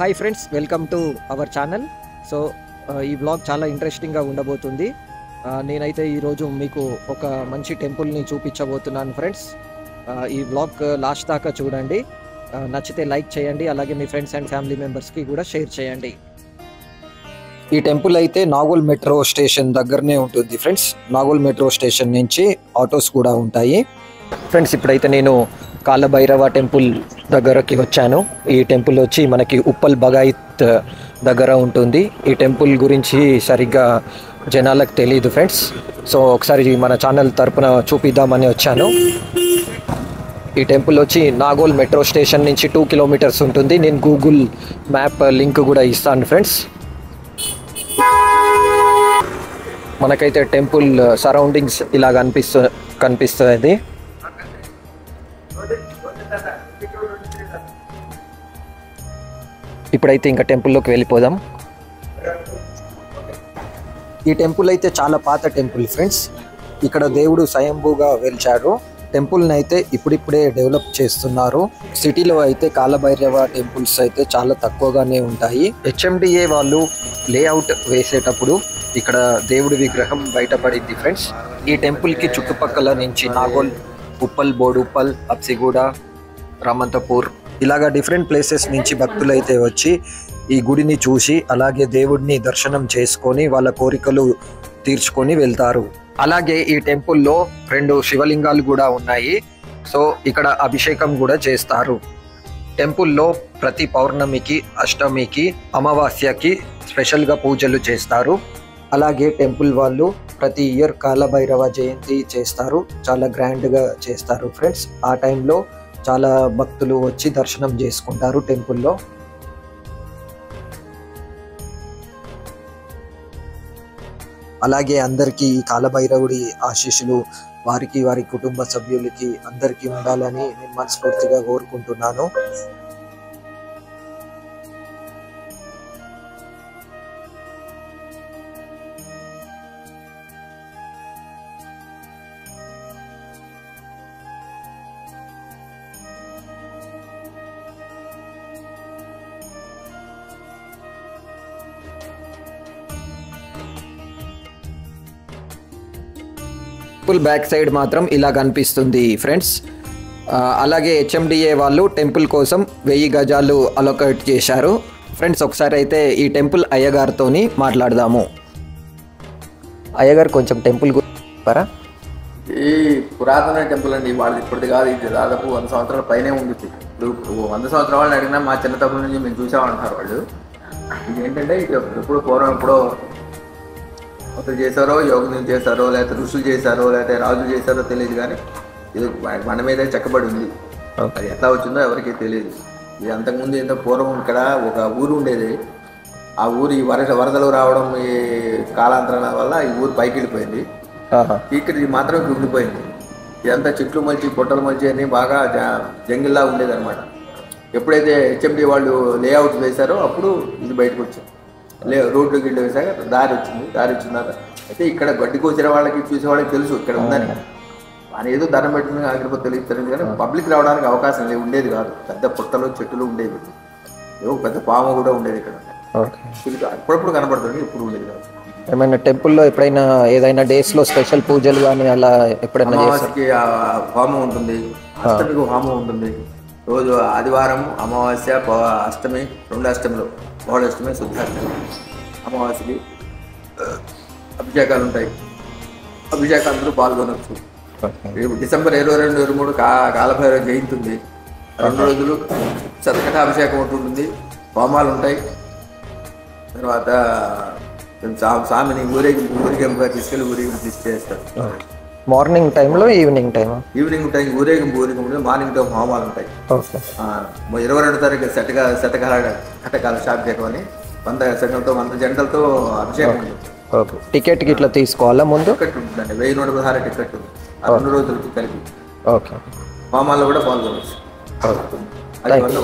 Hi friends, welcome to our channel. So ఈ blog చాలా ఇంట్రెస్టింగ్గా ఉండబోతుంది. నేనైతే ఈరోజు మీకు ఒక మంచి టెంపుల్ని చూపించబోతున్నాను ఫ్రెండ్స్. ఈ బ్లాగ్ లాస్ట్ దాకా చూడండి. నచ్చితే లైక్ చేయండి, అలాగే మీ ఫ్రెండ్స్ అండ్ ఫ్యామిలీ మెంబర్స్కి కూడా షేర్ చేయండి. ఈ టెంపుల్ అయితే నాగోల్ మెట్రో స్టేషన్ దగ్గరనే ఉంటుంది ఫ్రెండ్స్. నాగోల్ మెట్రో స్టేషన్ నుంచి ఆటోస్ కూడా ఉంటాయి ఫ్రెండ్స్. ఇప్పుడైతే నేను కాలభైరవ టెంపుల్ దగ్గరకి వచ్చాను. ఈ టెంపుల్ వచ్చి మనకి ఉప్పల్ బగాయిత్ దగ్గర ఉంటుంది. ఈ టెంపుల్ గురించి సరిగ్గా జనాలకు తెలియదు ఫ్రెండ్స్. సో ఒకసారి మన ఛానల్ తరపున చూపిద్దామని వచ్చాను. ఈ టెంపుల్ వచ్చి నాగోల్ మెట్రో స్టేషన్ నుంచి 2 కిలోమీటర్స్ ఉంటుంది. నేను గూగుల్ మ్యాప్ లింక్ కూడా ఇస్తాను ఫ్రెండ్స్. మనకైతే టెంపుల్ సరౌండింగ్స్ ఇలా కనిపిస్తుంది. ఇప్పుడైతే ఇంకా టెంపుల్లోకి వెళ్ళిపోదాం. ఈ టెంపుల్ అయితే చాలా పాత టెంపుల్ ఫ్రెండ్స్. ఇక్కడ దేవుడు స్వయంభూగా వెలిచాడు. టెంపుల్ని అయితే ఇప్పుడిప్పుడే డెవలప్ చేస్తున్నారు. సిటీలో అయితే కాలభైరవ టెంపుల్స్ అయితే చాలా తక్కువగానే ఉంటాయి. HMDA వాళ్ళు లేఅవుట్ వేసేటప్పుడు ఇక్కడ దేవుడి విగ్రహం బయటపడింది ఫ్రెండ్స్. ఈ టెంపుల్కి చుట్టుపక్కల నుంచి నాగోల్, ఉప్పల్, బోడుప్పల్, అప్సిగూడ, రామంతపూర్ ఇలాగా డిఫరెంట్ ప్లేసెస్ నుంచి భక్తులు అయితే వచ్చి ఈ గుడిని చూసి అలాగే దేవుడిని దర్శనం చేసుకొని వాళ్ళ కోరికలు తీర్చుకొని వెళ్తారు. అలాగే ఈ టెంపుల్లో 2 శివలింగాలు కూడా ఉన్నాయి. సో ఇక్కడ అభిషేకం కూడా చేస్తారు. టెంపుల్లో ప్రతి పౌర్ణమికి, అష్టమికి, అమావాస్యకి స్పెషల్గా పూజలు చేస్తారు. అలాగే టెంపుల్ వాళ్ళు ప్రతి ఇయర్ కాలభైరవ జయంతి చేస్తారు. చాలా గ్రాండ్గా చేస్తారు ఫ్రెండ్స్. ఆ టైంలో చాలా భక్తులు వచ్చి దర్శనం చేసుకుంటారు టెంపుల్లో. అలాగే అందరికీ ఈ కాలభైరవుడి ఆశీస్సులు వారికి, వారి కుటుంబ సభ్యులకి అందరికీ ఉండాలని నేను మనస్ఫూర్తిగా కోరుకుంటున్నాను. టెంపుల్ బ్యాక్ సైడ్ మాత్రం ఇలా కనిపిస్తుంది ఫ్రెండ్స్. అలాగే HMDA వాళ్ళు టెంపుల్ కోసం 1000 గజాలు అలొకేట్ చేశారు ఫ్రెండ్స్. ఒకసారి అయితే ఈ టెంపుల్ అయ్యగారితోని మాట్లాడదాము. అయ్యగారు కొంచెం టెంపుల్ గురించి. ఈ పురాతన టెంపుల్ అండి, వాళ్ళు ఇప్పటిది కాదు. ఇది దాదాపు 100 సంవత్సరాల పైనే ఉంటుంది. ఇప్పుడు 100 సంవత్సరాల వాళ్ళని అడిగినా మా చిన్నతప్పటి నుంచి మేము చూసామంటారు వాళ్ళు. ఇది ఏంటంటే ఎప్పుడు పూర్వం ఎప్పుడో ఒకరు చేశారో, యోగులు చేశారో, లేకపోతే ఋషులు చేశారో, లేకపోతే రాజులు చేశారో తెలియదు. కానీ ఇది మన మీద చెక్కబడి ఉంది. అది ఎట్లా వచ్చిందో ఎవరికీ తెలియదు. ఇది అంతకుముందు ఏంటో పూర్వం ఇక్కడ ఒక ఊరు ఉండేది. ఆ ఊరు ఈ వరదలు రావడం, ఈ కాలాంతరాల వల్ల ఈ ఊరు పైకి వెళ్ళిపోయింది. ఇక్కడ ఇది మాత్రం ఉండిపోయింది. ఇదంతా చెట్లు మలిచి, పొట్టలు మలిచి అని బాగా జంగిల్లా ఉండేది అనమాట. ఎప్పుడైతే HMD వాళ్ళు లేఅవుట్ వేశారో అప్పుడు ఇది బయటకు వచ్చింది. రోడ్లు గిడ్లు వేసాక దారి వచ్చిందాక అయితే ఇక్కడ గడ్డి కోసిన వాళ్ళకి, చూసే వాళ్ళకి తెలుసు ఇక్కడ ఉందని. అని ఏదో ధనం పెట్టిన ఆగిరిపో తెలియదు. కానీ పబ్లిక్ రావడానికి అవకాశం ఉండేది కాదు. పెద్ద పుట్టలు, చెట్లు ఉండేవి. ఏదో పెద్ద పాము కూడా ఉండేది ఇక్కడ. అప్పుడప్పుడు కనబడుతుంది, ఇప్పుడు ఉండేది కాదు. ఏమైనా టెంపుల్లో ఎప్పుడైనా ఏదైనా డేస్లో స్పెషల్ పూజలు కానీ అలా ఎప్పుడైనా? అమావాస్యకి హోమం ఉంటుంది, అష్టమికి హోమం ఉంటుంది. రోజు ఆదివారం, అమావాస్య, అష్టమి, 2 అష్టమిలో, బహుళాష్టమి, శుద్ధాష్టమి, అమావాస్యకి అభిషేకాలు ఉంటాయి. అభిషేకాలందరూ పాల్గొనవచ్చు. డిసెంబర్ 22, 23 కాలభైరవ జయంతి ఉంది. 2 రోజులు శతకటాభిషేకం ఉంటుంది, హోమాలు ఉంటాయి. తర్వాత స్వామిని ఊరేగింపుగా తీసుకెళ్ళి తీసుకేస్తారు. మార్నింగ్ టైంలో, ఈవినింగ్ టైం ఊరేగింపు మార్నింగ్ టైం హోమాలు ఉంటాయి. 22వ తారీఖు శతకాభిషేకం అని 100 జంటలతో అభిషేకం ఉంటుంది. టికెట్ ఇట్లా తీసుకోవాలా ముందు? టికెట్ ఉంటుందండి, 1116 టికెట్ ఉంది. 2 రోజులకి కలిపి హోమాల్లో కూడా పాల్గొనవచ్చు.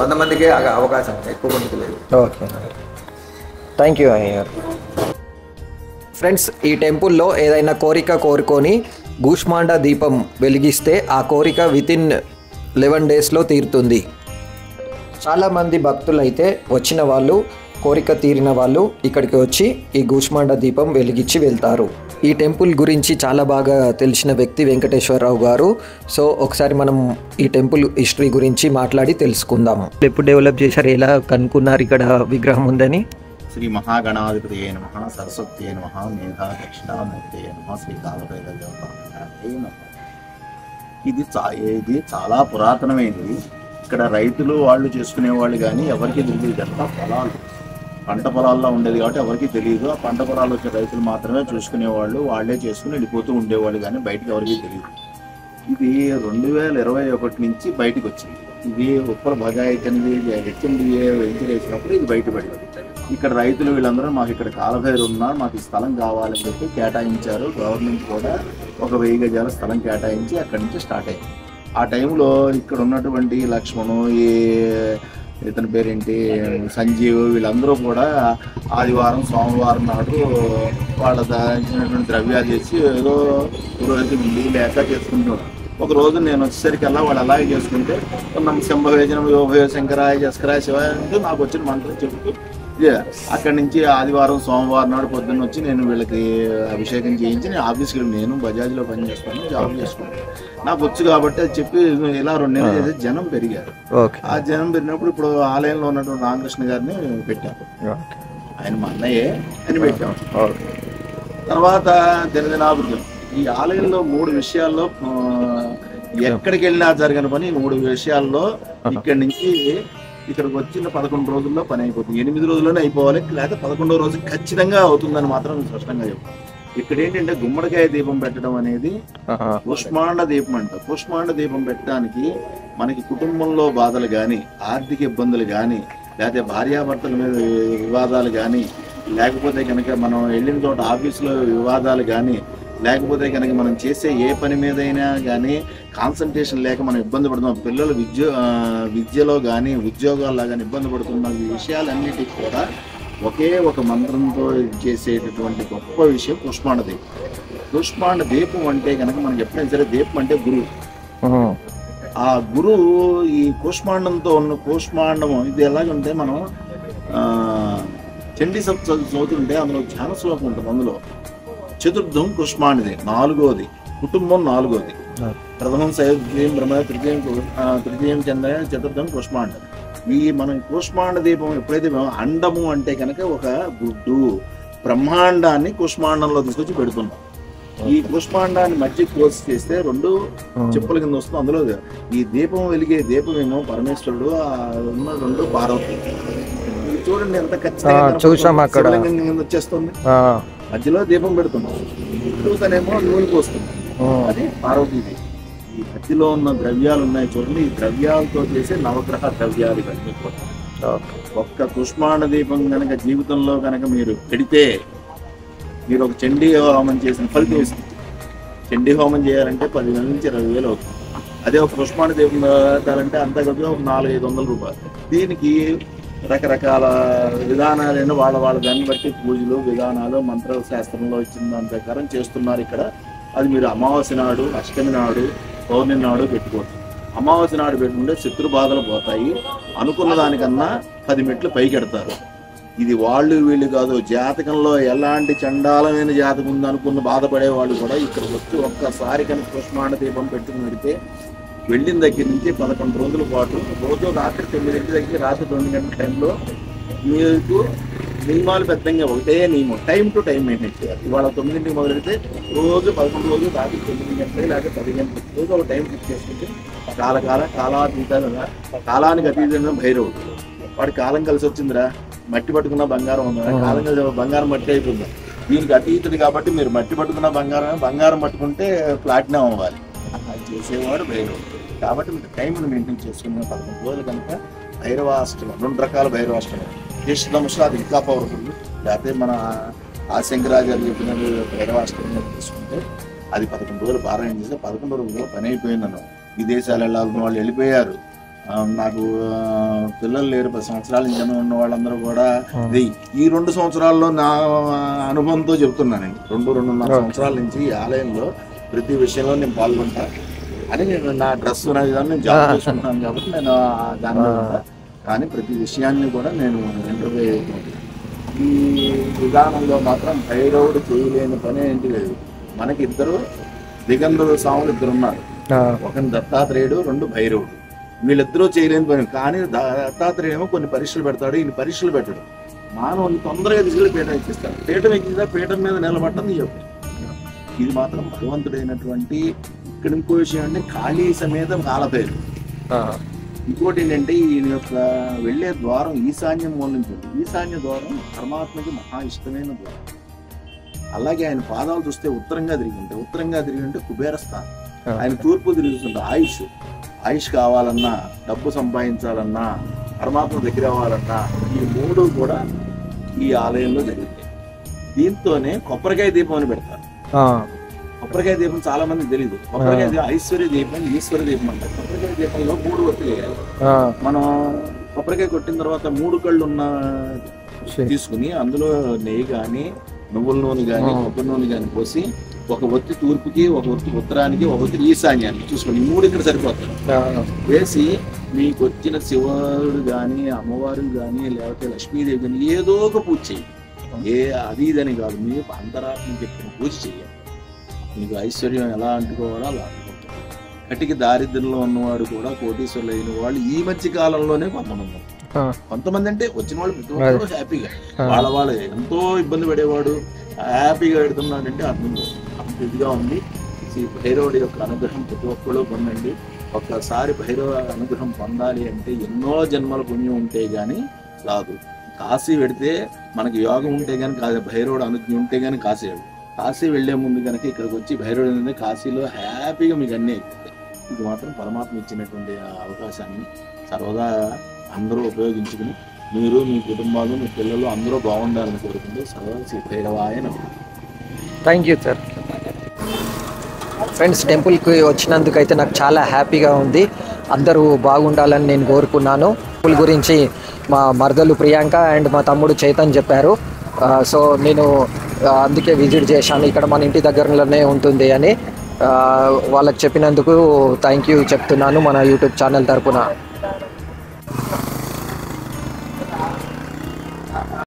100 మందికే అవకాశం, ఎక్కువ మందికి లేదు. ఓకే, థ్యాంక్ యూ అయ్యారు. ఫ్రెండ్స్, ఈ టెంపుల్లో ఏదైనా కోరిక కోరుకొని గూష్మాండా దీపం వెలిగిస్తే ఆ కోరిక వితిన్ 11 డేస్లో తీరుతుంది. చాలా మంది భక్తులు అయితే వచ్చిన వాళ్ళు, కోరిక తీరిన వాళ్ళు ఇక్కడికి వచ్చి ఈ కూష్మాండ దీపం వెలిగించి వెళ్తారు. ఈ టెంపుల్ గురించి చాలా బాగా తెలిసిన వ్యక్తి వెంకటేశ్వరరావు గారు. సో ఒకసారి మనం ఈ టెంపుల్ హిస్టరీ గురించి మాట్లాడి తెలుసుకుందాము. ఎప్పుడు డెవలప్ చేశారు, ఎలా కనుక్కున్నారు ఇక్కడ విగ్రహం ఉందని? శ్రీ మహాగణాధిపతి నమః, సరస్వతి నమః, మేధా దక్షిణామూర్తి నమః, శ్రీ కాలభైరవ దేవతాయ నమః. ఇది చాలా పురాతనమైనది. ఇక్కడ రైతులు వాళ్ళు చేసుకునే వాళ్ళు కానీ ఎవరికి తెలియదు. ఇదంతా పొలాలు, పంట పొలాల్లో ఉండేది కాబట్టి ఎవరికి తెలియదు. ఆ పంట పొలాల్లో వచ్చే రైతులు మాత్రమే చూసుకునేవాళ్ళు, వాళ్ళే చేసుకుని వెళ్ళిపోతూ ఉండేవాళ్ళు కానీ బయటకు ఎవరికి తెలియదు. ఇది 2021 నుంచి బయటకు వచ్చింది. ఇది ఉప్పల భగాయతనిది హెచ్ఎండిఏ వెంచర్ వేసినప్పుడు ఇది బయటపడింది. ఇక్కడ రైతులు వీళ్ళందరూ మాకు ఇక్కడ కాలభైరు ఉన్నారు, మాకు ఈ స్థలం కావాలని చెప్పి కేటాయించారు. గవర్నమెంట్ కూడా ఒక 1000 గజాల స్థలం కేటాయించి అక్కడి నుంచి స్టార్ట్ అయింది. ఆ టైంలో ఇక్కడ ఉన్నటువంటి లక్ష్మణు, ఇతని పేరేంటి సంజీవ్, వీళ్ళందరూ కూడా ఆదివారం సోమవారం నాడు వాళ్ళ దాచినటువంటి ద్రవ్యాలు చేసి ఏదో రోజు ఉండి లేక చేసుకుంటున్నారు. ఒక రోజు నేను వచ్చేసరికల్లా వాళ్ళు అలాగే చేసుకుంటే నమ్మ శంభవేజనం యోభయ శంకరాయ జస్కరాయ శివాయ అంటే నాకు వచ్చిన మంత్రం చెబుతూ అక్కడి నుంచి ఆదివారం సోమవారం నాడు పొద్దున్న వచ్చి నేను వీళ్ళకి అభిషేకం చేయించి నేను ఆఫీస్కి నేను బజాజ్లో పనిచేస్తాను, జాబ్ చేసుకుంటాను. నాకు వచ్చు కాబట్టి అది చెప్పి ఇలా 2 నెలలు చేసి జనం పెరిగారు. ఆ జనం పెరిగినప్పుడు ఇప్పుడు ఆలయంలో ఉన్నటువంటి రామకృష్ణ గారిని పెట్టాము. ఆయన మా అన్నయ్యే అని పెట్టాము. తర్వాత దినదినాభివృద్ధి. ఈ ఆలయంలో 3 విషయాల్లో ఎక్కడికి వెళ్ళినా జరిగిన పని 3 విషయాల్లో ఇక్కడి నుంచి ఇక్కడికి వచ్చిన 11 రోజుల్లో పని అయిపోతుంది. 8 రోజుల్లోనే అయిపోవాలి, లేకపోతే 11వ రోజు ఖచ్చితంగా అవుతుందని మాత్రం స్పష్టంగా చెప్తాను. ఇక్కడ ఏంటంటే గుమ్మడికాయ దీపం పెట్టడం అనేది కూష్మాండ దీపం అంట. కూష్మాండ దీపం పెట్టడానికి మనకి కుటుంబంలో బాధలు కానీ, ఆర్థిక ఇబ్బందులు కానీ, లేకపోతే భార్యాభర్తల మీద వివాదాలు కానీ, లేకపోతే కనుక మనం వెళ్ళిన చోట ఆఫీసులో వివాదాలు కానీ, లేకపోతే కనుక మనం చేసే ఏ పని మీదైనా కానీ కాన్సన్ట్రేషన్ లేక మనం ఇబ్బంది పడుతున్నాం, పిల్లలు విద్యలో కానీ ఉద్యోగాల్లో కానీ ఇబ్బంది పడుతున్న ఈ విషయాలన్నిటికీ కూడా ఒకే ఒక మంత్రంతో చేసేటటువంటి గొప్ప విషయం కూష్మాండ దీపం. కూష్మాండ దీపం అంటే కనుక మనకి ఎప్పుడైనా సరే దీపం అంటే గురువు. ఆ గురువు ఈ కూష్మాండంతో ఉన్న కూష్మాండము ఇది ఎలాగంటే మనం చండీ సప్తశతి చదువుతుంటే అందులో ధ్యాన శ్లోకం ఉంటుంది. అందులో చతుర్థం కూష్మాండది, 4వది కుటుంబం, 4వది ప్రథమం సయోధ్యం బ్రహ్మ, తృతీయం చంద్ర, చతుర్థం కూష్మాండ. ఈ మనం కూష్మాండ దీపం ఎప్పుడైతే అండము అంటే కనుక ఒక గుడ్డు బ్రహ్మాండాన్ని కూష్మాండంలో తీసుకొచ్చి పెడుతున్నాం. ఈ కూష్మాండాన్ని మధ్య కోసి చేస్తే 2 చెప్పుల కింద వస్తుంది. అందులో ఈ దీపం వెలిగే దీపం ఏమో పరమేశ్వరుడు, ఉన్న 2 పార్వతి. చూడండి ఎంత ఖచ్చితంగా వచ్చేస్తుంది. మధ్యలో దీపం పెడుతున్నాం, చుట్టూతనేమో నూనె పోస్తుంది, అది పార్వతీది. ఈ మధ్యలో ఉన్న ద్రవ్యాలు ఉన్నాయి చూడండి, ఈ ద్రవ్యాలతో చేసే నవగ్రహ ద్రవ్యాలు ఇవన్నీ కూడా. ఒక్క కూష్మాండ దీపం కనుక జీవితంలో కనుక మీరు పెడితే మీరు ఒక చండీ హోమం చేసిన ఫలితం ఇస్తుంది. చండీ హోమం చేయాలంటే 10,000 నుంచి 20,000 అవుతుంది. అదే ఒక కూష్మాండ దీపం పెట్టాలంటే అంతా కొద్దిగా ఒక 400-500 రూపాయలు. దీనికి రకరకాల విధానాలైన వాళ్ళ దాన్ని బట్టి పూజలు విధానాలు మంత్ర శాస్త్రంలో ఇచ్చిన దాని ప్రకారం చేస్తున్నారు ఇక్కడ. అది మీరు అమావాస్య నాడు, అష్టమి నాడు, పౌర్ణమి నాడు పెట్టుకోవచ్చు. అమావాస్య నాడు పెట్టుకుంటే శత్రు బాధలు పోతాయి. అనుకున్న దానికన్నా 10 మెట్లు పైకెడతారు. ఇది వాళ్ళు వీళ్ళు కాదు, జాతకంలో ఎలాంటి చండాలమైన జాతకం ఉందనుకున్న బాధపడే వాళ్ళు కూడా ఇక్కడికి వచ్చి ఒక్కసారి కనుక కూష్మాండ దీపం పెట్టుకుని పెడితే వెళ్ళిన దగ్గర నుంచి 11 రోజుల పాటు రోజు రాత్రి 9 దగ్గర రాత్రి 2 గంటల టైంలో మీకు నియమాలు పెద్దంగా ఒకటే నియమం, టైం టు టైం మెయింటైన్ చేయాలి. ఇవాళ 9ంటికి మొదలెడితే రోజు 11 రోజులు రాత్రి 9 గంటలకి లేకపోతే 10 గంటలకి రోజు ఒక టైం ఫిక్స్ చేసుకుంటే కాలాతీతంగా కాలానికి అతీతంగా భైరవుడు. వాడి కాలం కలిసి వచ్చిందిరా, మట్టి పట్టుకున్న బంగారం ఉందా, కాలం కలిసి బంగారం మట్టి అయిపోయిందా. దీనికి అతీతుడు కాబట్టి మీరు మట్టి పట్టుకున్న బంగారం పట్టుకుంటే ప్లాటినం అవ్వాలి. అది చేసేవాడు భైరవుడు. కాబట్టి మీకు టైంను మెయింటైన్ చేసుకున్న 11 రోజులు కనుక భైరవాష్టమి, 2 రకాల భైరవాష్టమి. కృష్ణంశ అది ఇంకా పవర్ఫుల్. లేకపోతే మన శంకరాచార్య చెప్పిన భైరవాష్టమి తీసుకుంటే అది 11 రోజులు పారాయణ చేస్తే 11 రోజుల్లో పని అయిపోయిందన్న. విదేశాలు వెళ్ళాల్సిన వాళ్ళు వెళ్ళిపోయారు. నాకు పిల్లలు లేరు, 10 సంవత్సరాల నుంచి ఉన్న వాళ్ళందరూ కూడా ఈ 2 సంవత్సరాల్లో నా అనుభవంతో చెప్తున్నానండి. 2-2.5 సంవత్సరాల నుంచి ఈ ఆలయంలో ప్రతి విషయంలో నేను పాల్గొంటాను అని. నేను నా డ్రెస్ నేను జాబ్ చేసుకుంటాను కాబట్టి నేను దాని కానీ ప్రతి విషయాన్ని కూడా నేను ఇంటర్వ్యూ అయిపోతుంది. ఈ విధానంలో మాత్రం భైరవుడు చేయలేని పని ఏంటి లేదు. మనకి ఇద్దరు దిగంబర స్వాములు ఇద్దరు ఉన్నారు, ఒకని దత్తాత్రేయుడు, రెండు భైరవుడు. వీళ్ళిద్దరూ చేయలేని పని. కానీ దత్తాత్రేయుడు ఏమో కొన్ని పరీక్షలు పెడతాడు, ఈయన పరీక్షలు పెట్టడు. మానవుని తొందరగా తీసుకెళ్ళి పీఠం ఎక్కిస్తాడు. పీఠం ఎక్కిందా పీఠం మీద నిలబడటం నీ యొక్క. ఇది మాత్రం భగవంతుడైనటువంటి. ఇక్కడ ఇంకో విషయం అంటే కాళీ సమేతం కాలభైరుడు. ఇంకోటి ఏంటంటే ఈయన యొక్క వెళ్ళే ద్వారం ఈశాన్యం మూల నుంచి ఉంది. ఈశాన్య ద్వారం పరమాత్మకి మహా ఇష్టమైన ద్వారం. అలాగే ఆయన పాదాలు చూస్తే ఉత్తరంగా తిరిగి ఉంటాయి. ఉత్తరంగా తిరిగి ఉంటే కుబేర స్థానం. ఆయన తూర్పు తిరుగుతుంటే ఆయుష్ కావాలన్నా, డబ్బు సంపాదించాలన్నా, పరమాత్మ దగ్గర అవ్వాలన్నా ఈ మూడు కూడా ఈ ఆలయంలో జరుగుతాయి. దీంతోనే కొబ్బరికాయ దీపం అని పెడతారు. కొబ్బరికాయ దీపం చాలా మంది తెలియదు. కొబ్బరికాయ దీపం ఐశ్వర్య దీపం, ఈశ్వర దీపం అంటారు. కొబ్బరికాయ దీపంలో 3 ఒత్తులు వేయాలి. మనం కొబ్బరికాయ కొట్టిన తర్వాత 3 కళ్ళు ఉన్న తీసుకుని అందులో నెయ్యి కానీ, నువ్వుల నూనె కానీ, కొబ్బరి నూనె కానీ పోసి ఒక ఒత్తి తూర్పుకి, ఒక ఒత్తి ఉత్తరానికి, ఒక ఒత్తి ఈశాన్యానికి చూసుకొని 3 ఇక్కడ సరిపోతాయి. వేసి మీకు వచ్చిన శివుడు కానీ, అమ్మవారు కానీ, లేకపోతే లక్ష్మీదేవి కానీ ఏదో ఒక పూజ చేయండి. అది ఇదని కాదు, మీకు అంతరాత్మ చెప్పిన పూజ చేయాలి. మీకు ఐశ్వర్యం ఎలా అంటుకోవాలో అలా అంటుకుంటారు. కటికి దారిద్ర్యంలో ఉన్నవాడు కూడా కోటీశ్వరులు అయిన వాళ్ళు ఈ మధ్య కాలంలోనే కొంతమంది అంటే వచ్చిన వాళ్ళు ప్రతి ఒక్కరు హ్యాపీగా వాళ్ళు ఎంతో ఇబ్బంది పడేవాడు హ్యాపీగా పెడుతున్నాడంటే అర్థం అంత ఇదిగా ఉంది. శ్రీ భైరవుడి యొక్క అనుగ్రహం ప్రతి ఒక్కళ్ళు పొందండి. ఒక్కసారి భైరవ అనుగ్రహం పొందాలి అంటే ఎన్నో జన్మల పుణ్యం ఉంటే గానీ రాదు. కాశీ పెడితే మనకి యోగం ఉంటే కానీ కాదు, భైరవుడు అనుజ్ఞ ఉంటే కానీ కాశీ వెళ్లే ముందు కనుక ఇక్కడికి వచ్చి భైరవుడు అనేది కాశీలో హ్యాపీగా మీకు అన్నీ అయిపోతాయి. ఇది మాత్రం పరమాత్మ ఇచ్చినటువంటి అవకాశాన్ని సర్వదా అందరూ ఉపయోగించుకుని మీరు, మీ కుటుంబాలు, మీ పిల్లలు అందరూ బాగుండాలని కోరుకుంటూ సర్వదా శ్రీ భైరవాయ నమః. Thank you sir. ఫ్రెండ్స్, టెంపుల్కి వచ్చినందుకు అయితే నాకు చాలా హ్యాపీగా ఉంది. అందరూ బాగుండాలని నేను కోరుకున్నాను. టెంపుల్ గురించి మా మరదలు ప్రియాంక అండ్ మా తమ్ముడు చైతన్ చెప్పారు. సో నేను అందుకే విజిట్ చేశాను. ఇక్కడ మన ఇంటి దగ్గరలోనే ఉంటుంది అని వాళ్ళకి చెప్పినందుకు థ్యాంక్ యూ చెప్తున్నాను మన యూట్యూబ్ ఛానల్ తరపున.